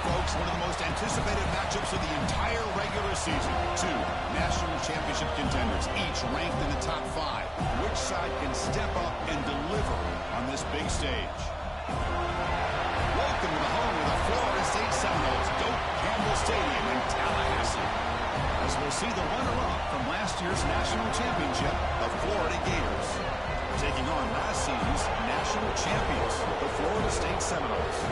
Folks, one of the most anticipated matchups of the entire regular season. Two national championship contenders, each ranked in the top 5. Which side can step up and deliver on this big stage? Welcome to the home of the Florida State Seminoles, Doak Campbell Stadium in Tallahassee. As we'll see the runner-up from last year's national championship, the Florida Gators, taking on last season's national champions, the Florida State Seminoles.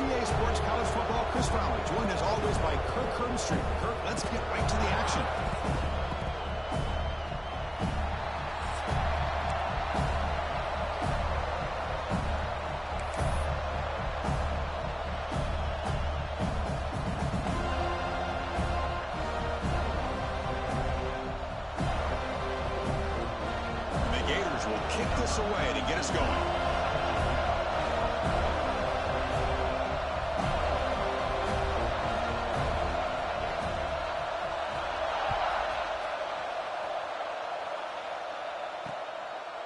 EA Sports College Football, Chris Fowler, joined as always by Kirk Hermstreet. Kirk, let's get right to the action. The Gators will kick this away to get us going.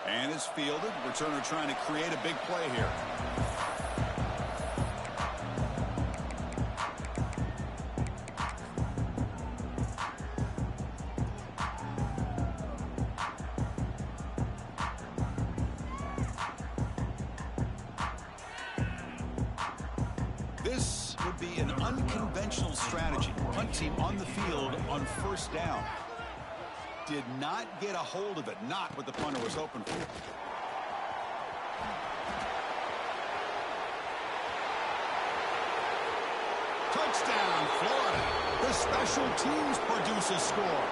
And is fielded. Returner trying to create a big play here. This would be an unconventional strategy. Punt team on the field on first down. Did not get a hold of it. Not what the punter was hoping for. Touchdown, Florida. The special teams produce a score.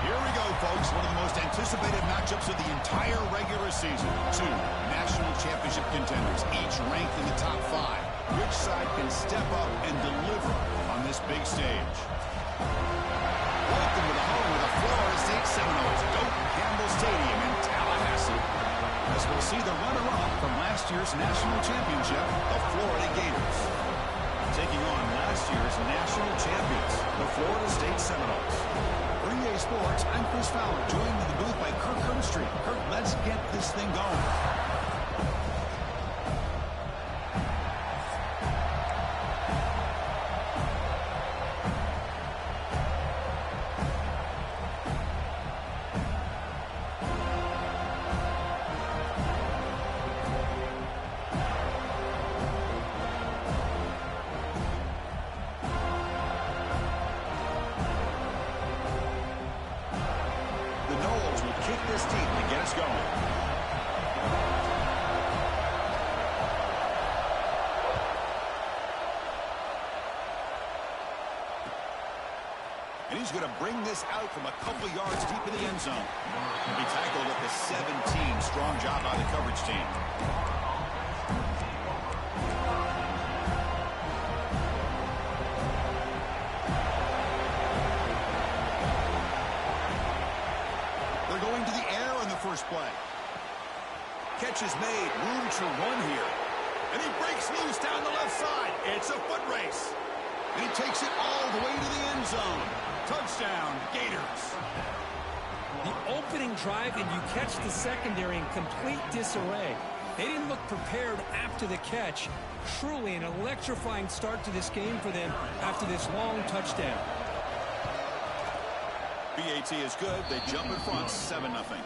Here we go, folks. One of the most anticipated matchups of the entire regular season. Two national championship contenders, each ranked in the top 5. Which side can step up and deliver on this big stage? Welcome to the home of the Florida State Seminoles, Doak Campbell Stadium in Tallahassee, as we'll see the runner-up from last year's national championship, the Florida Gators, taking on last year's national champions, the Florida State Seminoles. For EA Sports, I'm Chris Fowler, joined in the booth by Kirk Herbstreit. Kirk, let's get this thing going. Kick this deep to get us going. And he's going to bring this out from a couple yards deep in the end zone. He'll be tackled at the 17. Strong job by the coverage team. First play. Catch is made. Room to run here. And he breaks loose down the left side. It's a foot race. And he takes it all the way to the end zone. Touchdown, Gators. The opening drive, and you catch the secondary in complete disarray. They didn't look prepared after the catch. Truly an electrifying start to this game for them after this long touchdown. BAT is good. They jump in front, 7-0.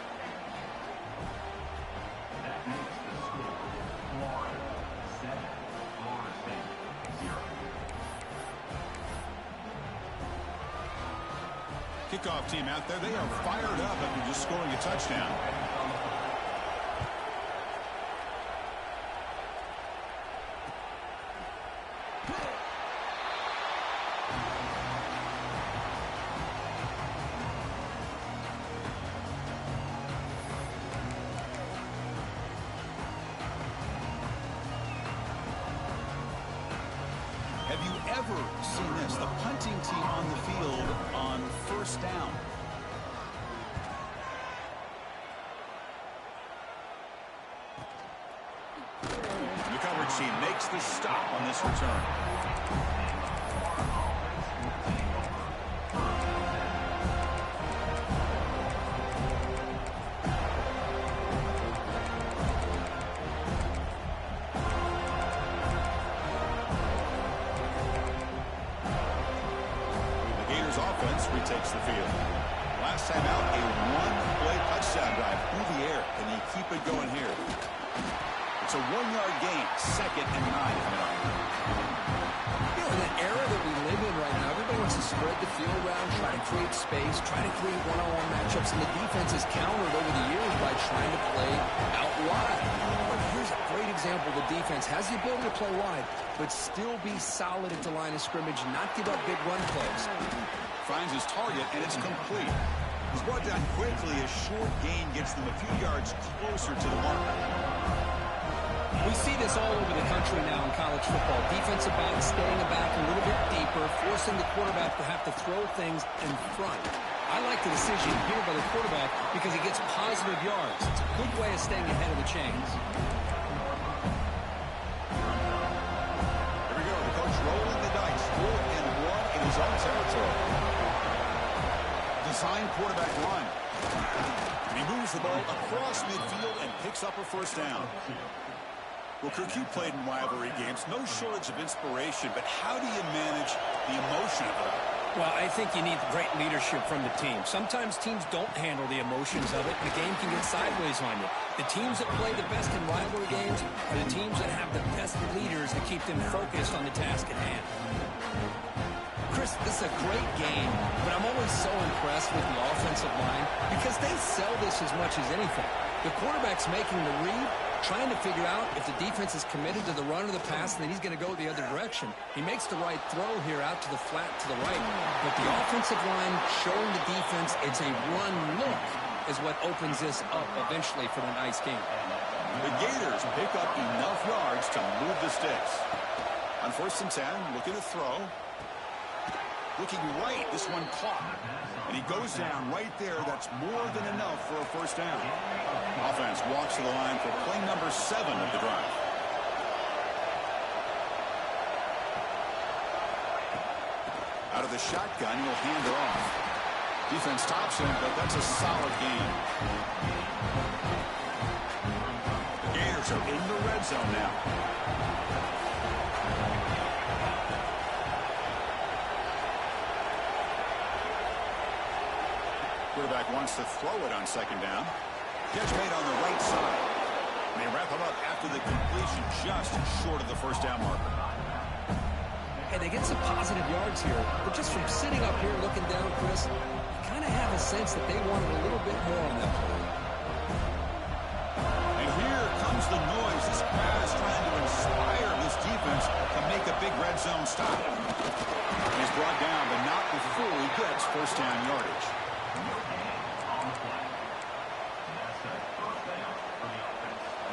Kickoff team out there. They are fired up after just scoring a touchdown. Have you ever seen this? The punting team on the field on first down. The coverage team makes the stop on this return. Offense retakes the field. Last time out, a one-play touchdown drive through the air. Can he keep it going here? It's a 1-yard gain, 2nd and 9 coming up. You know, in the era that we live in right now, everybody wants to spread the field around, try to create space, try to create one-on-one matchups, and the defense has countered over the years by trying to play out wide. But here's a great example. The defense has the ability to play wide, but still be solid at the line of scrimmage, not give up big run plays. Finds his target, and it's complete. He's brought down quickly. A short gain gets them a few yards closer to the mark. We see this all over the country now in college football. Defensive backs staying back a little bit deeper, forcing the quarterback to have to throw things in front. I like the decision here by the quarterback because he gets positive yards. It's a good way of staying ahead of the chains. Here we go. The coach rolling the dice. 4th and 1 in his own territory. Design quarterback run. And he moves the ball across midfield and picks up a first down. Well, Kirk, you played in rivalry games. No shortage of inspiration, but how do you manage the emotion of it all? Well, I think you need great leadership from the team. Sometimes teams don't handle the emotions of it, and the game can get sideways on you. The teams that play the best in rivalry games are the teams that have the best leaders that keep them focused on the task at hand. Chris, this is a great game, but I'm always so impressed with the offensive line because they sell this as much as anything. The quarterback's making the read, trying to figure out if the defense is committed to the run or the pass, and then he's going to go the other direction. He makes the right throw here out to the flat to the right, but the offensive line showing the defense it's a run look is what opens this up eventually for the nice game. The Gators pick up enough yards to move the sticks. On 1st and 10, looking to throw. Looking right, this one caught. And he goes down right there. That's more than enough for a 1st down. Offense walks to the line for play number 7 of the drive. Out of the shotgun, he'll hand it off. Defense tops him, but that's a solid gain. The Gators are in the red zone now. Quarterback wants to throw it on 2nd down. Catch made on the right side. And they wrap him up after the completion just short of the 1st down marker. Hey, they get some positive yards here, but just from sitting up here looking down, Chris, you kind of have a sense that they wanted a little bit more on that play. And here comes the noise. This crowd is trying to inspire this defense to make a big red zone stop. And he's brought down, but not before he gets 1st down yardage.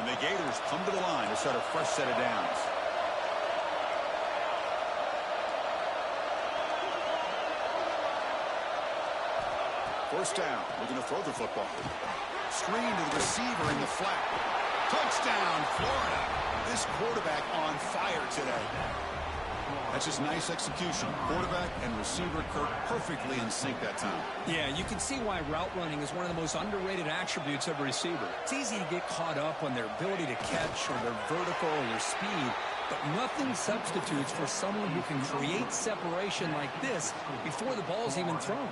And the Gators come to the line to start a fresh set of downs. First down, looking to throw the football. Screen to the receiver in the flat. Touchdown, Florida. This quarterback on fire today. That's just nice execution. Quarterback and receiver Kirk perfectly in sync that time. Yeah, you can see why route running is one of the most underrated attributes of a receiver. It's easy to get caught up on their ability to catch or their vertical or their speed, but nothing substitutes for someone who can create separation like this before the ball's even thrown.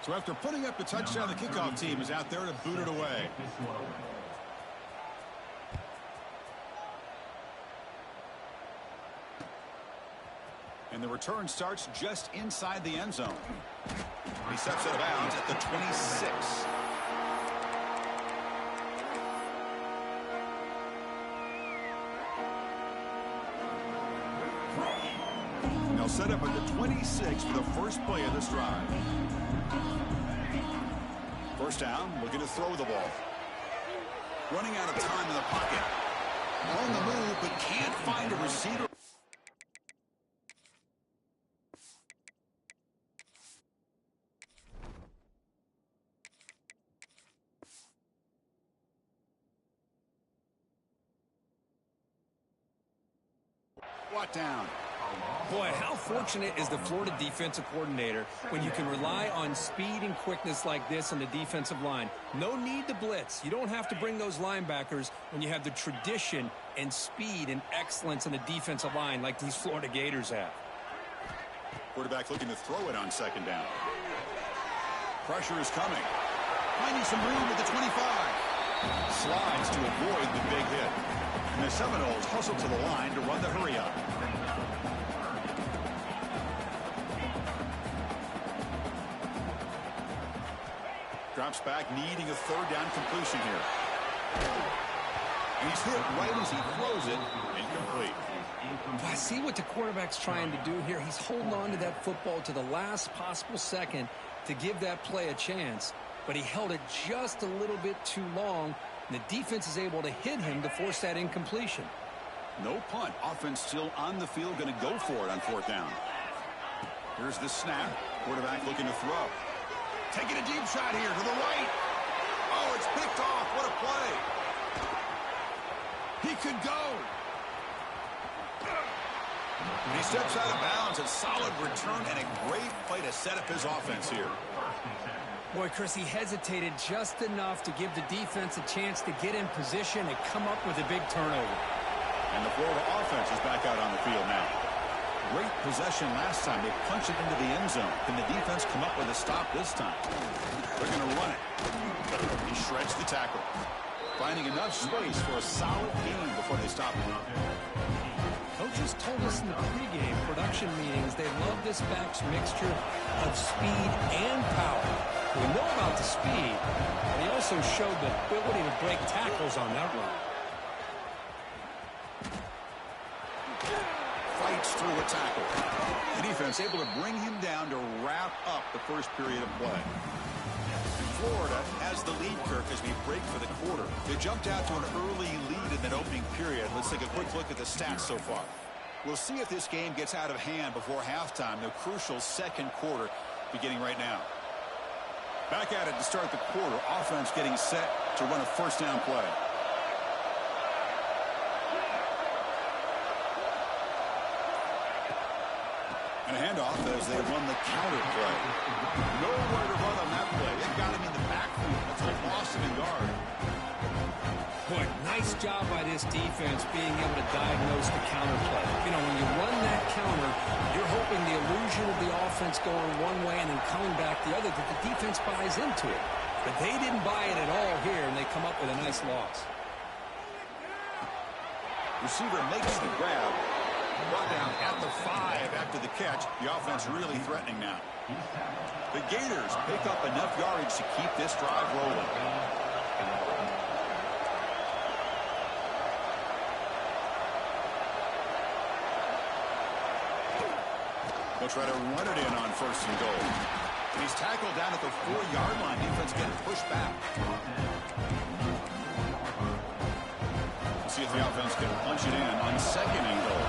So after putting up the touchdown, the kickoff team is out there to boot it away. And the return starts just inside the end zone. He steps out of bounds at the 26. They'll set up at the 26 for the first play of this drive. First down, looking to throw the ball. Running out of time in the pocket. On the move, but can't find a receiver. Brought down. Boy, how fortunate is the Florida defensive coordinator when you can rely on speed and quickness like this on the defensive line. No need to blitz. You don't have to bring those linebackers when you have the tradition and speed and excellence in the defensive line like these Florida Gators have. Quarterback looking to throw it on 2nd down. Pressure is coming. Finding some room at the 25. Slides to avoid the big hit. And the Seminoles hustle to the line to run the hurry up. Drops back, needing a 3rd down completion here. And he's hit right as he throws it. Incomplete. I see what the quarterback's trying to do here. He's holding on to that football to the last possible second to give that play a chance. But he held it just a little bit too long, and the defense is able to hit him to force that incompletion. No punt. Offense still on the field, going to go for it on 4th down. Here's the snap. Quarterback looking to throw. Taking a deep shot here to the right. Oh, it's picked off. What a play. He could go. And he steps out of bounds. A solid return and a great play to set up his offense here. Boy, Chris, he hesitated just enough to give the defense a chance to get in position and come up with a big turnover. And the Florida offense is back out on the field now. Great possession last time. They punch it into the end zone. Can the defense come up with a stop this time? They're going to run it. He shreds the tackle. Finding enough space for a solid gain before they stop him. Coaches told us in the pregame production meetings they love this back's mixture of speed and power. We know about the speed, but he also showed the ability to break tackles on that run. Fights through a tackle. The defense able to bring him down to wrap up the first period of play. Florida has the lead, Kirk, as we break for the quarter. They jumped out to an early lead in that opening period. Let's take a quick look at the stats so far. We'll see if this game gets out of hand before halftime, the crucial second quarter beginning right now. Back at it to start the quarter. Offense getting set to run a first down play. And a handoff as they run the counter play. Nowhere to run on that play. They got him in the backfield. That's a loss of a yard. Boy, nice job by this defense being able to diagnose the counter play. You know, when you run that counter, you're hoping the illusion of the offense going one way and then coming back the other, that the defense buys into it. But they didn't buy it at all here, and they come up with a nice loss. Receiver makes the grab. Brought down at the 5 after the catch. The offense really threatening now. The Gators pick up enough yardage to keep this drive rolling. They'll try to run it in on first and goal. And he's tackled down at the 4-yard line. Defense getting pushed back. See if the offense can punch it in on second and goal.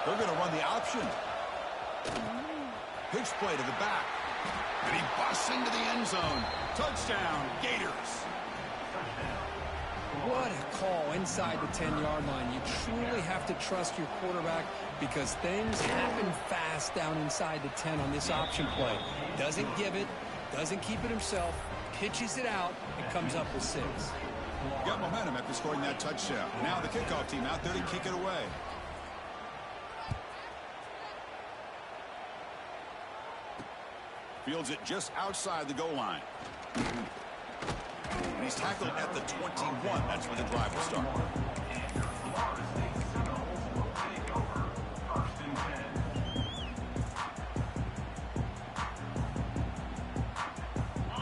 They're going to run the option. Pitch play to the back. And he busts into the end zone. Touchdown, Gators. What a call inside the 10-yard line. You truly have to trust your quarterback because things happen fast down inside the 10 on this option play. Doesn't give it, doesn't keep it himself, pitches it out, and comes up with 6. Got momentum after scoring that touchdown. Now the kickoff team out there to kick it away. Fields it just outside the goal line. And he's tackled at the 21. That's where the drive will start.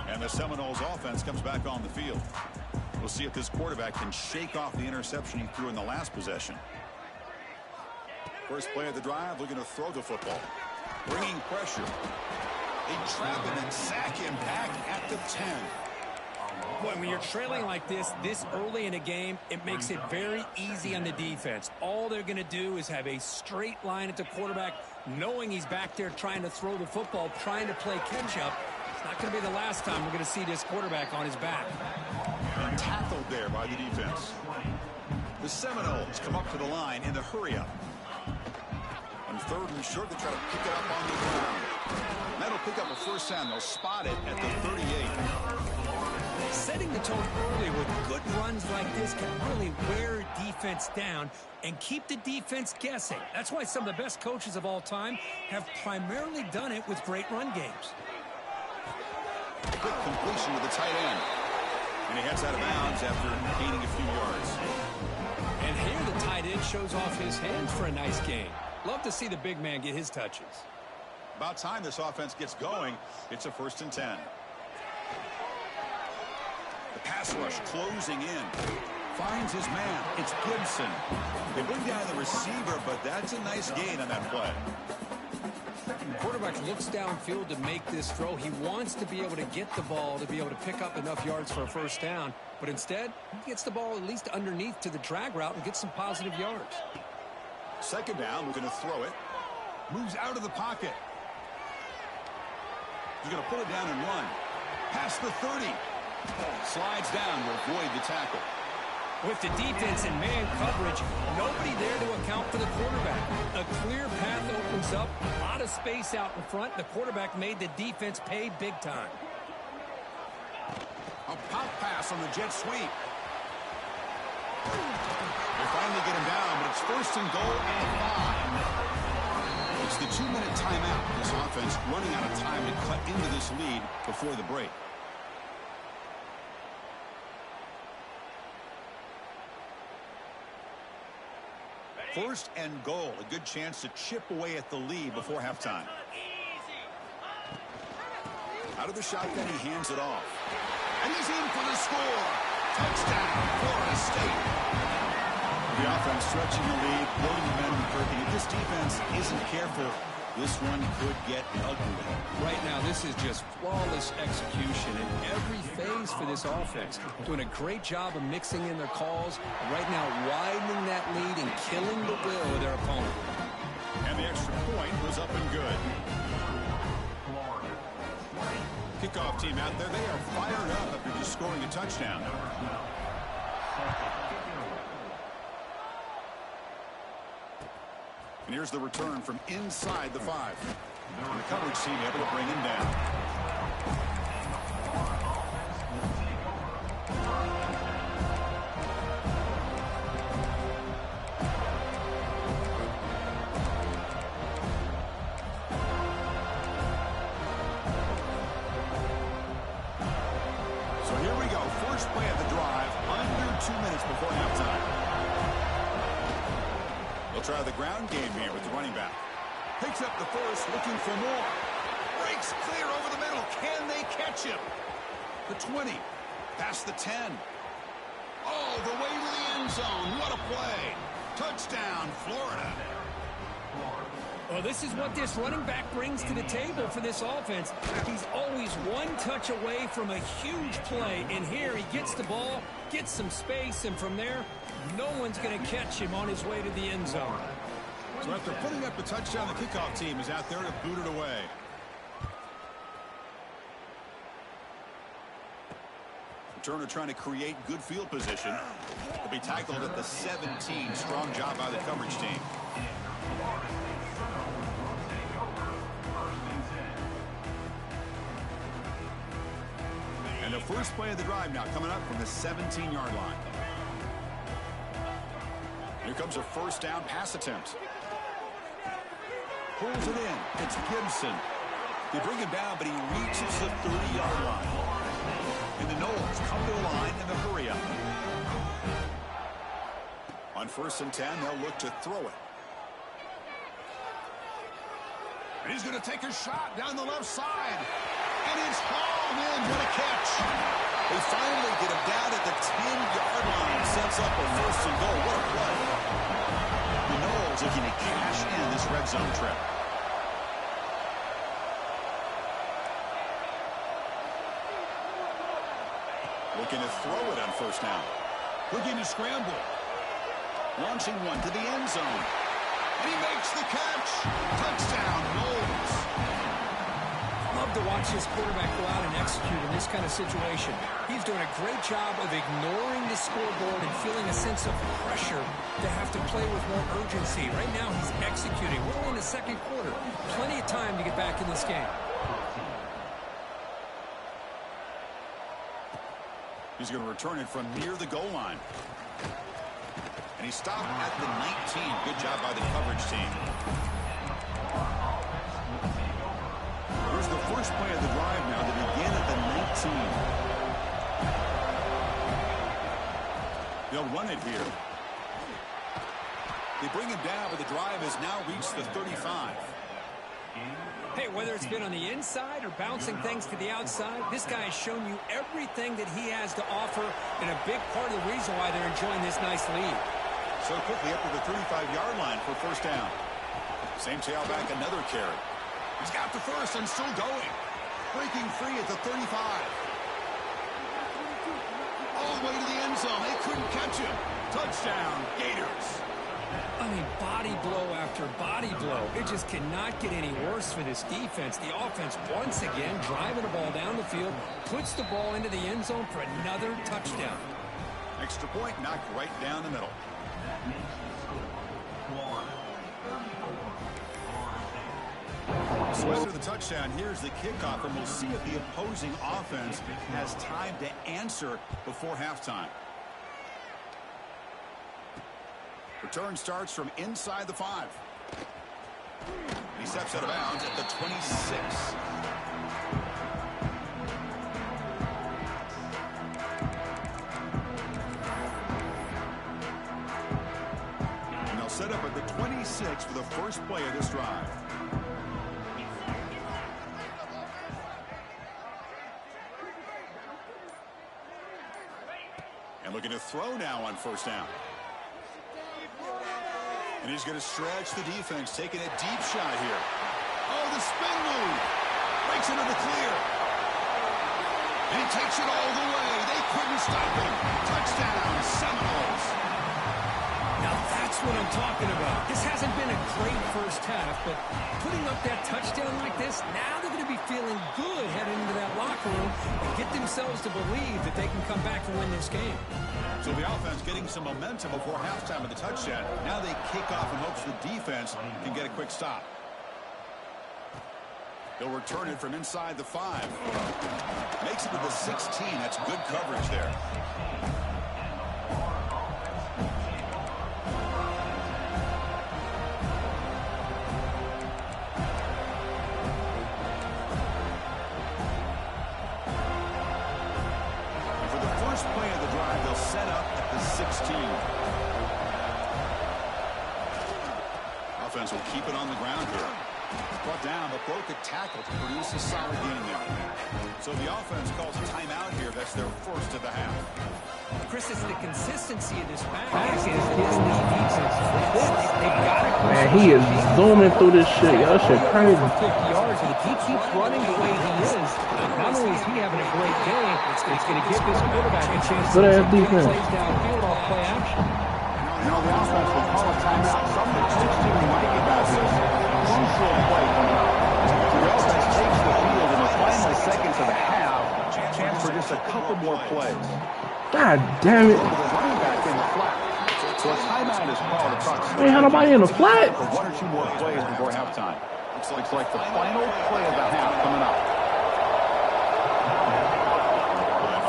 And the Seminoles offense comes back on the field. We'll see if this quarterback can shake off the interception he threw in the last possession. First play of the drive, looking to throw the football. Bringing pressure. They trap him and sack him back at the 10. Boy, when you're trailing like this early in a game, it makes it very easy on the defense. All they're going to do is have a straight line at the quarterback, knowing he's back there trying to throw the football, trying to play catch-up. It's not going to be the last time we're going to see this quarterback on his back. And tackled there by the defense. The Seminoles come up to the line in the hurry-up. On third and short, they try to pick it up on the ground. And that'll pick up a first down. They'll spot it at the 38. Setting the tone early with good runs like this can really wear defense down and keep the defense guessing. That's why some of the best coaches of all time have primarily done it with great run games. Quick completion to the tight end. And he heads out of bounds after gaining a few yards. And here the tight end shows off his hands for a nice gain. Love to see the big man get his touches. About time this offense gets going. It's a 1st and 10. The pass rush closing in. Finds his man. It's Gibson. They bring down the receiver, but that's a nice gain on that play. The quarterback looks downfield to make this throw. He wants to be able to get the ball to be able to pick up enough yards for a first down. But instead, he gets the ball at least underneath to the drag route and gets some positive yards. Second down, we're going to throw it. Moves out of the pocket. He's going to put it down and run. Past the 30. Slides down to avoid the tackle. With the defense and man coverage, nobody there to account for the quarterback. A clear path opens up, a lot of space out in front. The quarterback made the defense pay big time. A pop pass on the jet sweep. They finally get him down, but it's 1st and goal and 5. It's the 2-minute timeout. This offense running out of time to cut into this lead before the break. First and goal, a good chance to chip away at the lead before halftime. Out of the shotgun, he hands it off. And he's in for the score. Touchdown, Florida State. The offense stretching the lead, building momentum quickly. If this defense isn't careful, this one could get ugly. Right now, this is just flawless execution in every phase for this offense. Doing a great job of mixing in their calls. Right now, widening that lead and killing the will of their opponent. And the extra point was up and good. Kickoff team out there, they are fired up after just scoring a touchdown. And here's the return from inside the 5. And the coverage team able to bring him down. So here we go. First play of the drive, under 2 minutes before halftime. They'll try the ground game here with the running back. Picks up the first, looking for more. Breaks clear over the middle. Can they catch him? The 20. Past the 10. Oh, the way to the end zone. What a play. Touchdown, Florida. Well, this is what this running back brings to the table for this offense. He's always one touch away from a huge play. And here he gets the ball, gets some space, and from there, no one's going to catch him on his way to the end zone. So after putting up a touchdown, the kickoff team is out there to boot it away. Turner trying to create good field position. He'll be tackled at the 17. Strong job by the coverage team. And the first play of the drive now coming up from the 17-yard line. Here comes a first down pass attempt. Pulls it in. It's Gibson. They bring him down, but he reaches the 30-yard line. And the Knowles come to the line in the hurry up. On 1st and 10, they'll look to throw it. And he's going to take a shot down the left side. And it's hauled in. What a catch. They finally get him down at the 10-yard line. Sets up a 1st and goal. What a play. The Knowles looking to cash in this red zone trip. Looking to throw it on 1st down. Looking to scramble. Launching one to the end zone. And he makes the catch. Touchdown, Knowles. Love to watch this quarterback go out and execute in this kind of situation. He's doing a great job of ignoring the scoreboard and feeling a sense of pressure to have to play with more urgency. Right now, he's executing. We're only in the 2nd quarter. Plenty of time to get back in this game. He's going to return it from near the goal line. And he stopped at the 19. Good job by the coverage team. Here's the first play of the drive now to begin at the 19. They'll run it here. They bring him down, but the drive has now reached the 35. Hey, whether it's been on the inside or bouncing things to the outside, this guy has shown you everything that he has to offer, and a big part of the reason why they're enjoying this nice lead. So quickly up to the 35-yard line for 1st down. Same tailback, another carry. He's got the first and still going. Breaking free at the 35. All the way to the end zone. They couldn't catch him. Touchdown, Gators. I mean, body blow after body blow. It just cannot get any worse for this defense. The offense, once again, driving the ball down the field, puts the ball into the end zone for another touchdown. Extra point knocked right down the middle. So after the touchdown, here's the kickoff, and we'll see if the opposing offense has time to answer before halftime. Return starts from inside the 5. He steps out of bounds at the 26. And they'll set up at the 26 for the first play of this drive. And looking to throw now on first down. And he's going to stretch the defense, taking a deep shot here. Oh, the spin move. Breaks into the clear. And he takes it all the way. They couldn't stop him. Touchdown, Seminoles. Now that's what I'm talking about. This hasn't been a great first half, but putting up that touchdown like this, now they're going to be feeling good heading into that locker room and get themselves to believe that they can come back and win this game. So the offense getting some momentum before halftime of the touchdown. Now they kick off in hopes the defense can get a quick stop. They'll return it from inside the 5. Makes it to the 16. That's good coverage there. Set up at the 16. Offense will keep it on the ground here. Brought down, but broke a tackle to produce a solid gain there. So the offense calls a timeout here. That's their first of the half. Chris, it's the consistency of this pass is giving this defense. Man, he is zooming through this shit. Y'all shit crazy. 50 yards, and if he keeps running the way he is, not only is he having a great day, it's going to give this quarterback a chance to make plays downfield off play action. You know, the offense will call a timeout. Something text to Mike about this crucial play coming up. The offense takes the field in the final seconds of the half. Chance for just a couple more plays. God damn it. Running back in the flat. So a timeout is called across. Ain't had nobody in the flat. For one or two more plays before halftime. Looks like the final play of the half coming up.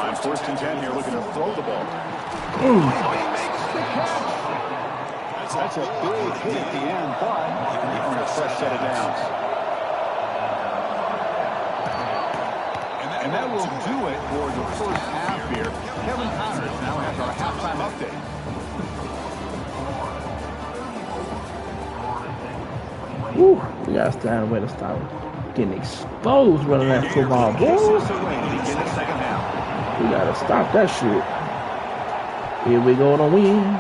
On first and 10 here, looking to throw the ball. That's a big hit at the end, but on a fresh set of downs. And that will do it for the first half here. Kevin Connors now has our halftime update. Woo, we gotta find a way to stop getting exposed running that football, boys. We gotta stop that shit. Here we go to win.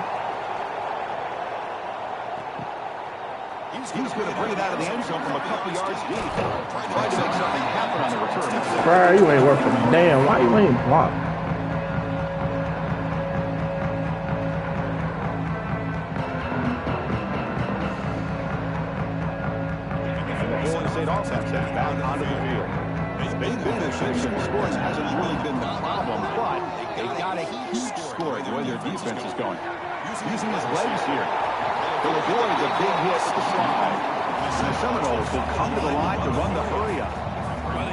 He's going to bring it out of the end zone from a couple yards deep. Trying to make something happen on the return. Bro, you ain't working. Damn, why you ain't blocked? The Florida State offense has back onto the field. They've been efficient. Scoring hasn't really been the problem, but they got to keep scoring the way their defense is going. Using his legs here. They'll avoid the big hit at the slide. And the Seminoles will come to the line to run the hurry up.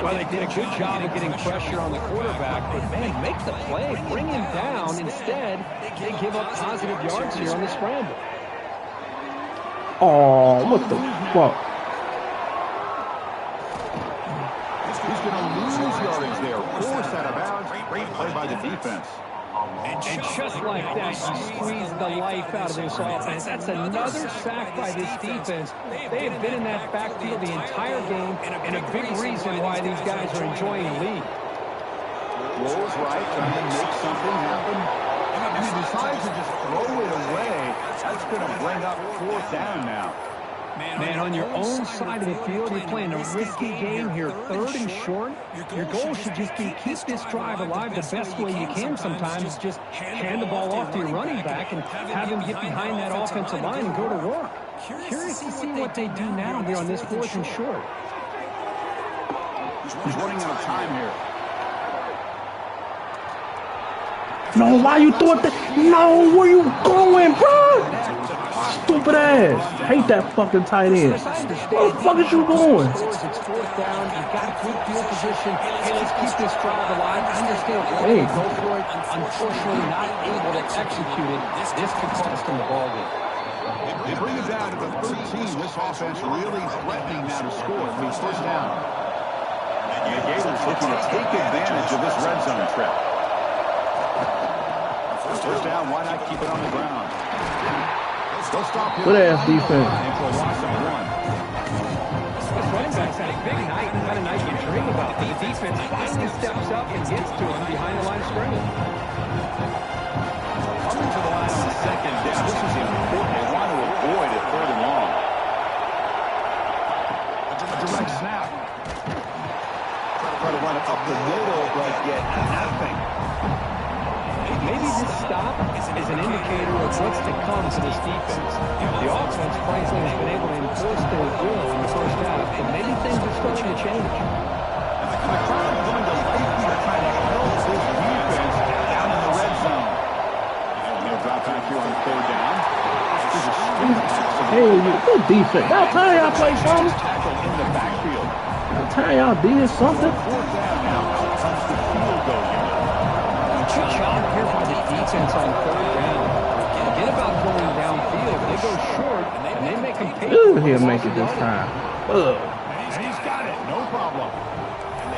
Well, they did a good job of getting pressure on the quarterback, but man, make the play, bring him down. Instead, they give up positive yards here on the scramble. Oh, what the fuck? He's going to lose yardage there. Forced out of bounds. Great play by the defense. And just like that, you squeeze the life out of this offense. That's another sack by this defense. They have been in that backfield the entire game, and a big reason why these guys are enjoying the lead. Rolls right, trying to make something happen. And he decides to just throw it away. That's going to bring up fourth down now. Man, on your own side of the field, you're playing a risky game here, third and short. Your goal should just be keep this drive alive the best way you can sometimes. Is just hand the ball off to your running back and have him get behind that offensive line and go to work. Curious to see what they do now here on this fourth and short. He's running out of time here. No, why you thought that? No, where you going, bro? Stupid ass. Hate that fucking tight end. Where the fuck is you going? It's fourth down. You've got good field position. Hey, let's keep this drive alive. I understand why Hey. they go for it. Unfortunately, not able to execute it. This could cost them the ball game. They bring it down to the 13. This offense really threatening now to score. I mean, first down. And the Gators looking to take advantage of this red zone trap. First down, why not keep it on the ground? Good ass defense. This running back's had a big night, the kind of night you dream about. The defense finally steps up and gets to him behind the line of scrimmage. Coming to the line on second down. This is important. They want to avoid a third and long. A direct snap. Try to run it up the middle, but get nothing. Maybe this stop is an indicator of what's to come for this defense. The offense, frankly, has been able to enforce their will in the first half, but maybe things are starting to change. And the crowd is going to safety to try to help this defense down in the red zone. And he'll drop back here on third down. Hey, good defense. About time y'all play something. Tackle in the backfield. About time y'all did something. Fourth down now. Out comes the field goal unit. Good job here by the defense on third down. Forget about going downfield. They go short, and they make them pay. Ooh, he'll make it this time. Ugh. And he's got it. No problem.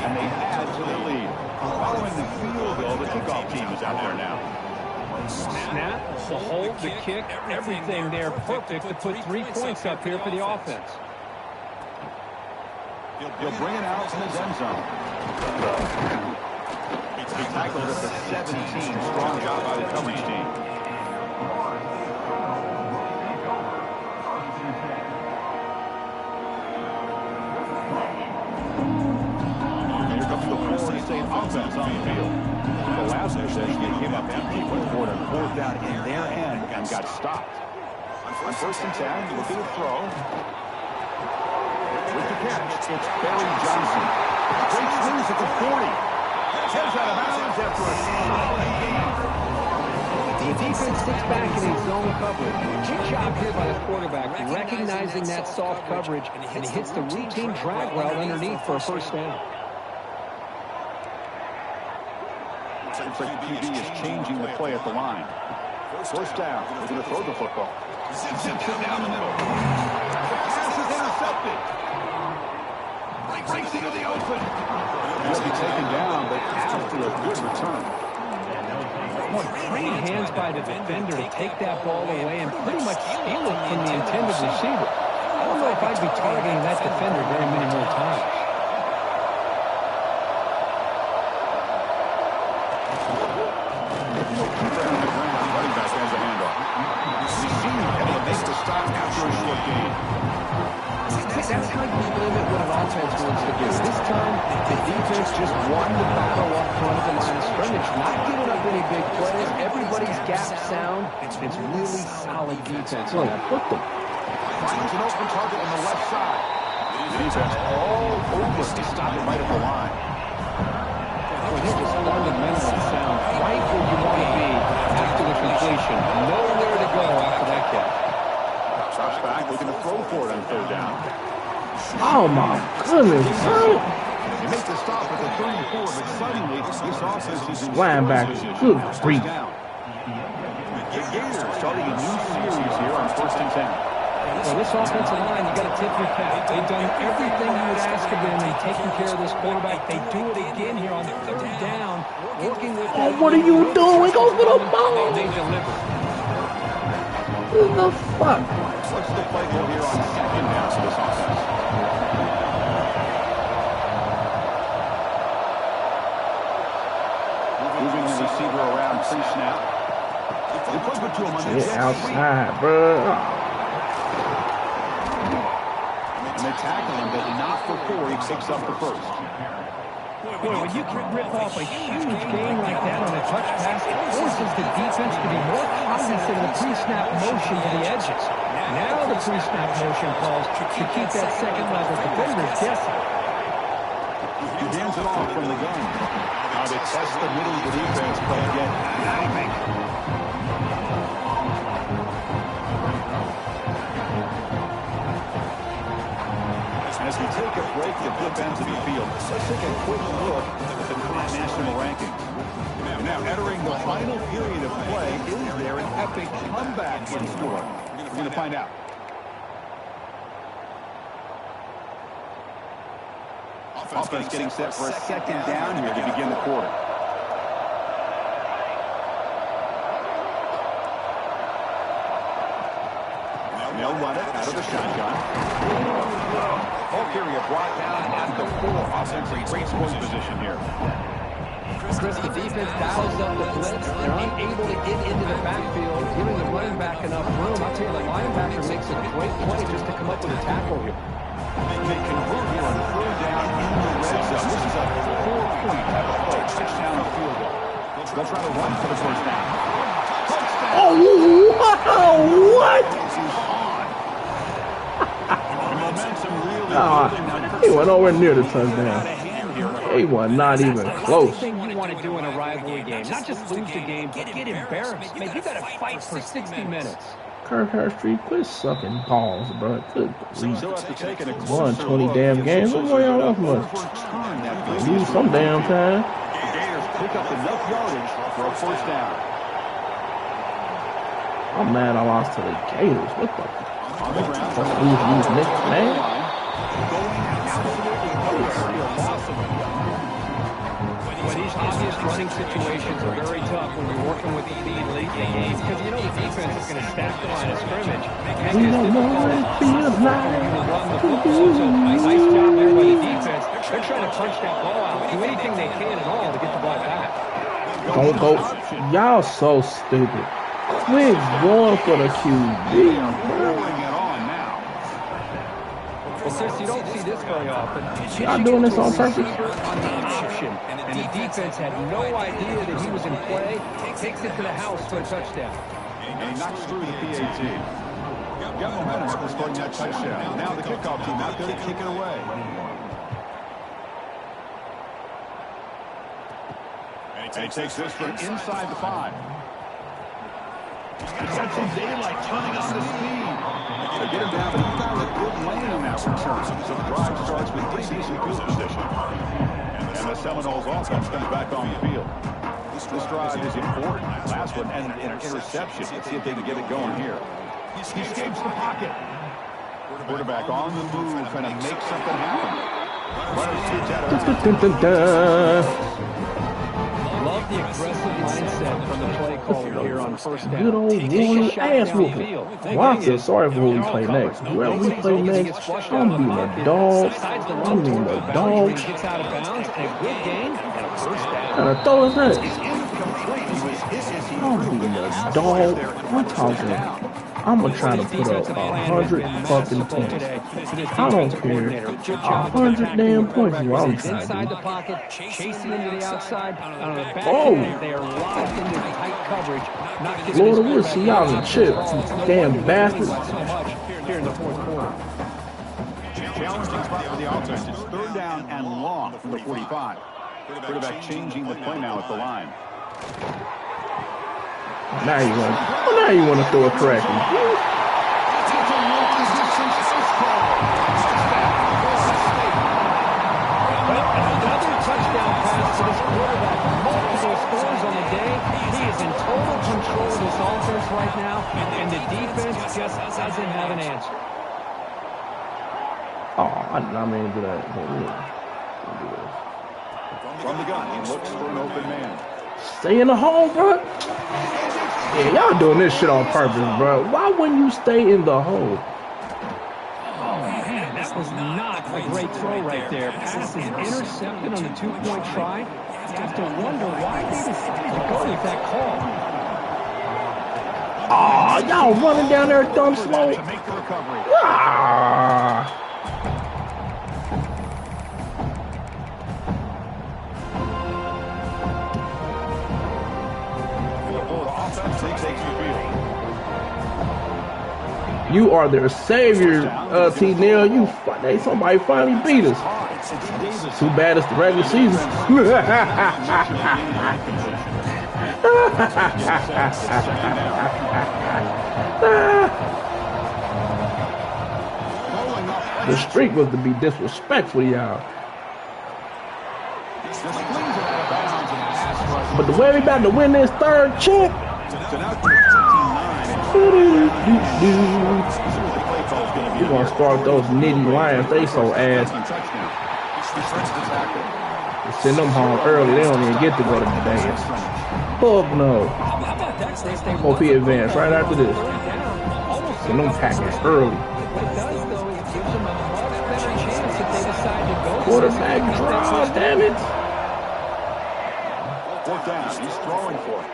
And they add to the lead. Following the field goal, the kickoff team is out there now. Snap, the hold, the kick, everything there perfect to put 3 points up here for the offense. He'll bring it out in his end zone. He tackled at the 17. Strong job by the coverage team. Here comes the Florida State offense on the field. The last possession came up empty, went for a fourth down in their end and got stopped. On first and 10, looking to throw. With the catch, it's Barry Johnson. Great swings at the 40. Heads out of bounds after a solid game. The defense sits back in his zone coverage. Good job here by the quarterback, recognizing that soft coverage, and he hits the routine drag route underneath for a first down. Looks like the QB is changing the play at the line. First down. We're going to throw the football. Zips it down the middle. The pass is intercepted. Breaks into the open. He'll be taken down, but after a good return. Great hands by the defender to take that ball away and pretty much steal it from the intended receiver. I don't know if I'd be targeting that defender very many more times. Keeper on the ground. Running back has a handoff. We've seen him able to make the stop after a short game. That's how you limit what an offense wants to do. This time, the defense just won the battle up front of the line of scrimmage, not giving up any big plays. Everybody's gap sound. It's really solid defense. Oh, what the? Finds an open target on the left side. Defense all over to stop it right at the line. Well, they're just fundamentally sound. Right where you want to be after the completion. Nowhere to go after that catch. Drops back, looking to throw for it on third down. Oh my goodness, bro. He makes a stop at the 34, but suddenly this offense is in Linebacker. Good grief. The Gators starting a new series here on first and 10. Well, this offensive line, you got to tip your cap. They've done everything you would ask of them in taking care of this quarterback. They do it again here on third down, working with. Oh, what are you doing? Go for the ball. They deliver. What the fuck? What's the play call here on second down for this offense? Moving the receiver around pre-snap. He plays it to him on the Get outside, bro. And they tackle him, but not before he picks up the first. Boy, when you can rip off a huge gain like that on a touch pass, it forces the defense to be more cognizant of the pre-snap motion to the edges. Now the pre-snap motion calls to keep that second level defender guessing. He hands it off from the gun. Now they test the middle of the defense, but again, nothing. As we take a break, the flip ends of the field. Let's take a quick look at the current national rankings. Now entering the final period of play, is there an epic comeback in store? We're going to find out. Offense getting set for a second down here to begin the quarter. They'll run it out of the shotgun. Ball carrier brought down at the 4. Offensive great scoring position here. Chris, the defense dials up the blitz. They're unable to get into the backfield, giving the running back enough room. I tell you, the linebacker makes a great play just to come up with a tackle here. They convert here on 3rd down in the red zone. This is a 4-point type of play. Touchdown or field goal. They'll try to run for the first down. Oh, wow, what? He went nowhere near the touchdown. He was not even close. That's the thing you want to do in a rivalry game. Not just lose the game, but get embarrassed. Man, you got to fight for 60 minutes. Kirk Street, quit sucking balls, bro. Good grief. Won 20 damn games. What more y'all want from us? Lose some damn time. Gators pick up enough yardage for a first down. I'm mad I lost to the Gators. What the? On the ground, Lose Knicks, man. Well, these obvious running situations are very tough when you're working with the lead late in the game because you know the defense is going to stack the line of scrimmage. We don't know what it feels like to be So nice job there by the defense. They're trying to punch that ball out, do anything they can at all to get the ball back. Don't go. Y'all so stupid. Quit going for the QB. Well, sis, you don't see this very often. Y'all doing this on purpose? On the option, and the defense had no idea that he was in play. Takes it to the house for a touchdown. And he knocks through the PAT. Got momentum after scoring that touchdown. Now the kickoff team out there to kick it away. And he takes this from inside the 5. He's got some daylight turning on the speed. They get him down, but he found a good lane in that return. So the drive starts with pretty decent field position. And the Seminoles offense comes back on the field. This drive is important. Last one, and an interception. Let's see if they can get it going here. He escapes the pocket. Quarterback on the move, trying to make something happen. Love the aggressive mindset from the play caller here on first down. Good old royal ass whooping. Watson, sorry for who we play next. Whoever we play next, I'm being a dog. I'm being a dog. Gets out of bounds, and a good gain, and a first down. And a throw his head. I'm being a dog. I'm talking. I'm gonna try to put up 100 fucking points. I don't care. 100 damn points is what I'm trying Inside to the pocket, chasing into the outside. On the back Oh. end, they are locked into tight coverage. Not do. giving Lord, his we'll see y'all in chip. Damn bastards. so much here in the fourth quarter. Challenging spot for the offense. It's 3rd down and long from the 45. Quarterback changing the play now at the line. Now you want to throw it correctly. Another touchdown pass to this quarterback. Multiple scores on the day. He is in total control of this offense right now, and the defense just doesn't have an answer. Oh, I mean, do that. From the gun, he looks for an open man. Stay in the hole, bro. Yeah, y'all doing this shit on purpose, bro. Why wouldn't you stay in the hole? Man, that was not a great throw right there. Pass is intercepted on the 2-point try. You have to wonder why they decided to go with that call. Oh, y'all running down there dumb slow. To make the recovery. Ah. You are their savior, T-Nail. Somebody finally beat us. Too bad it's the regular season. The streak was to be disrespectful, y'all. But the way we about to win this 3rd chip. We're gonna start those nitty Lions. They so ass. Send them home early. They don't even get to go to the dance. Fuck no. OP advance right after this. Almost So no tackling early. What it does, though, is it gives them a much better chance if they decide to go. Quarterback draw, damn it. Fourth down. He's throwing for it.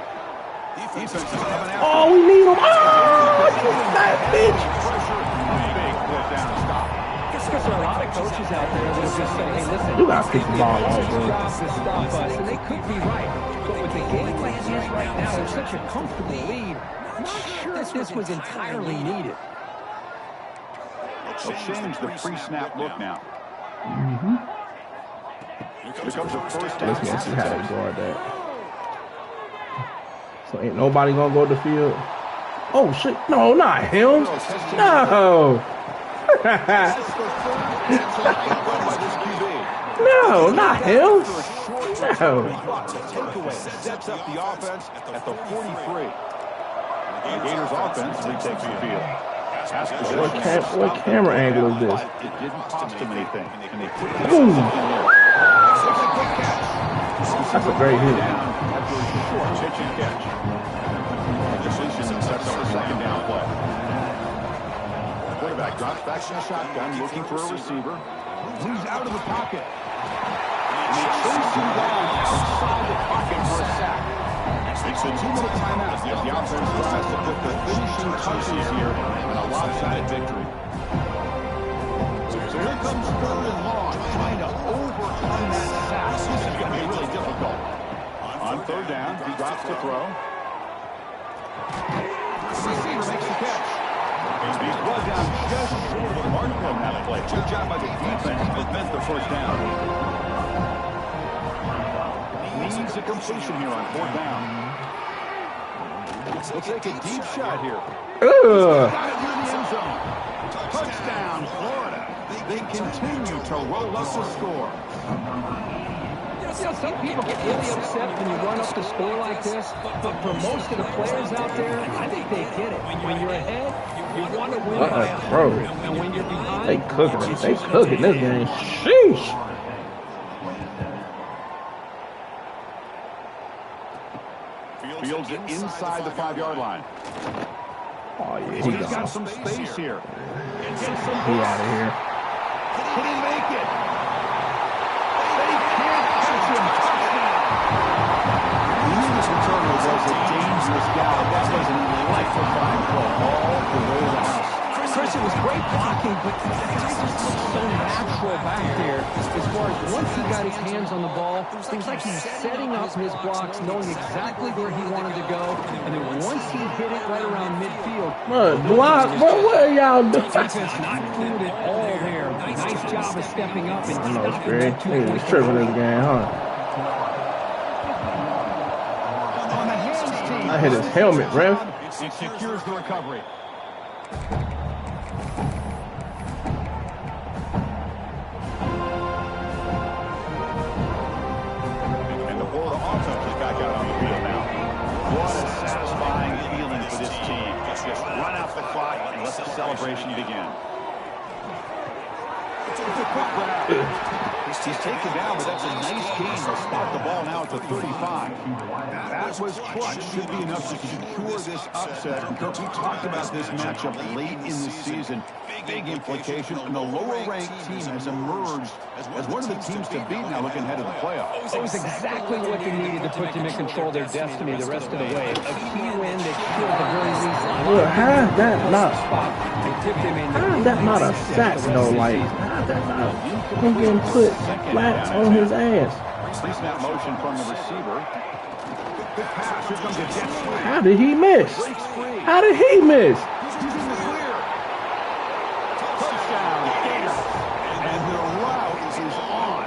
Defense is coming out. Oh, we need him. Oh, you fat bitch. Big fourth down stop. Because there are a lot of coaches out there that will just say, hey, listen, You gotta pick the ball off, coach's bro. job to stop us, and they could be right. But with the game like it is right now, there's such a comfortable lead. I'm not sure if this was entirely needed. They'll change the pre-snap look now. Here comes the first down. Let's see how they guard that. So ain't nobody gonna go to the field. Oh shit! No, not him. No. No, not him. No. Sets up the offense at the 43. The Gators offense retakes the field. What camera angle is this? It didn't cost them anything. And they put it Boom. in there. That's a great hit. After a short pitch and catch. Decision sets up a second down play. Quarterback drops back in the shotgun, looking for a receiver. Moves out of the pocket. And he chases him down outside the pocket for a sack. It's a 2-minute timeout as the offense tries to put the finishing touches here in a lopsided victory. So here comes third and long, trying to overcome that sack. This is going to be really difficult. On third down, he drops to throw. Receiver makes the catch. He's brought down just short of the mark on that play. Good job by the defense to prevent the first down. Needs a completion here on fourth down. They'll take a deep shot here. Ugh. Got it near the end zone. Touchdown, Florida. They continue to roll up the score. You know, some people get really upset when you run up the score like this, but for most of the players out there, I think they get it. When you're ahead, you want to win by 100, and when you're behind, They cooking it. They cooking this game. Sheesh. Fields it inside the 5-yard line. Oh yeah, he He's got gone. some space here. He out of here. Can he make it? They can't catch him. Touchdown. We knew this returner was a dangerous guy. That was an electrifying play all the way to the house. Chris, it was great blocking, but the guy just looked so natural back there. As far as once he got his hands on the ball, it was like he was setting up his blocks, knowing exactly where he wanted to go. And then once he hit it right around midfield. What are y'all doing? Defense not fooled at all there. Nice job of stepping up and I know it's stopping great. that They was 2-point tripping this game, huh? On the hands team. I hit his helmet, ref. It secures the recovery. And the Florida offense is back out on the field now. What a satisfying feeling for this team. Just run out the clock and let the celebration begin. It's a quick grab. He's taken down, but that's a nice gain. They'll start the ball now at the 35. That was clutch. Should be enough to secure this upset. And Kirk, we talked about this matchup late in the season. Big implication, and the lower-ranked team has emerged as one of the teams to beat now looking ahead of the playoffs. It was exactly what they needed to put them in control of their destiny the rest of the way. A key win that should at the very least Well, how's that not? How's that not a sack though? Like, how's that not him getting put flat on his ass? Pre-snap motion from the receiver. Good pass. Here comes a jet sweep. How did he miss? Breaks free. How did he miss? He's in the clear. Touchdown, Gators. And the route is on.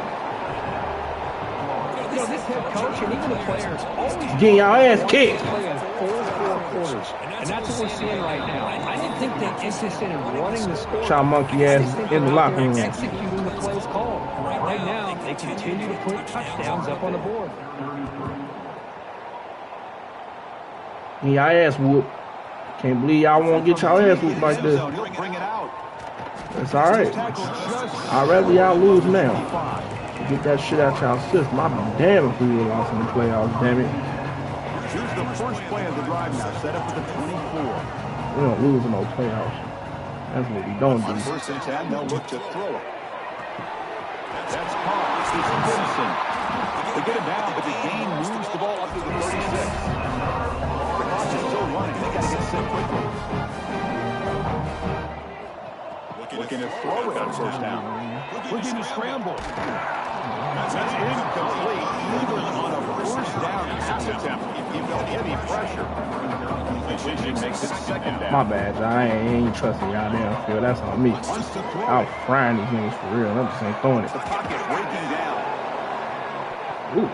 You know, this head coach and even the players always Getting y'all ass kicked. play a full 4 quarters. And that's what we're seeing right now. I didn't think they interested in running the score. Child monkey ass in the locker room. Executing the plays called. Right now, they continue to put touchdowns up on the board. And y'all ass whooped. Can't believe y'all won't get y'all ass whooped like this. He'll bring it out. It's alright. I'd rather y'all lose now. Get that shit out y'all system. I'd be damn if we would have lost in the playoffs, damn it. Here's the first play of the drive now, set up for the 24. We don't lose in no playoffs. That's what we don't On do. first and 10, they'll look to throw it. That's caught. It's Simpson. They get it down, but the gain moves the ball up to the 36. The clock is still running. They got to get set quickly. Looking to throw it on first down. Looking to scramble. That's incomplete. Even on a first down pass attempt, he felt heavy pressure. Completion makes it second down. My bad, y'all. I ain't trusting y'all downfield. That's on me. I'm frying these niggas for real. I'm just ain't throwing it. The pocket breaking down. Ooh.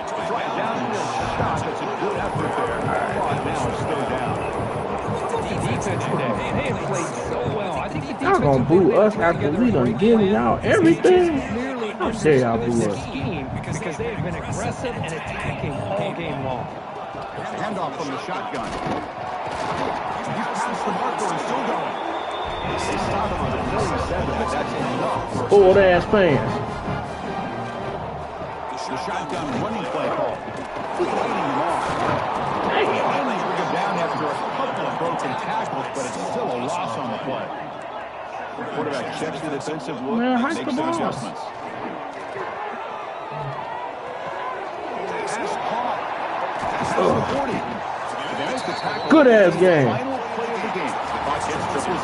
It's right downfield shot. That's a good effort there. Clock now is still down. Defense today, they have played so well. I think the defense Y'all gonna boo us after we done given y'all everything? How dare y'all boo us? Because they have been aggressive and attacking all game long. Handoff from the shotgun. He's past the marker and still going. They stop him on the 47, but that's enough. Old ass fans. The shotgun running play call. Fighting him off. Finally bring him down after a couple of broken tackles, but it's still a loss on the play. The quarterback checks the defensive look Man, and hike makes the some ball. adjustments. Pass caught. Pass 40. They make the tackle. Good ass game. Final play of the game. The clock hits 0-0.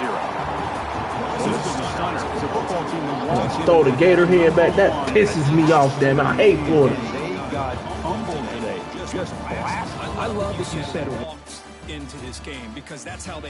So this is a stunner. It's a football team that wants you Throw to the gator head back. That pisses me off, damn it. I hate Florida. They got humbled today. Just blasted. I love that you said walked into this game because that's how they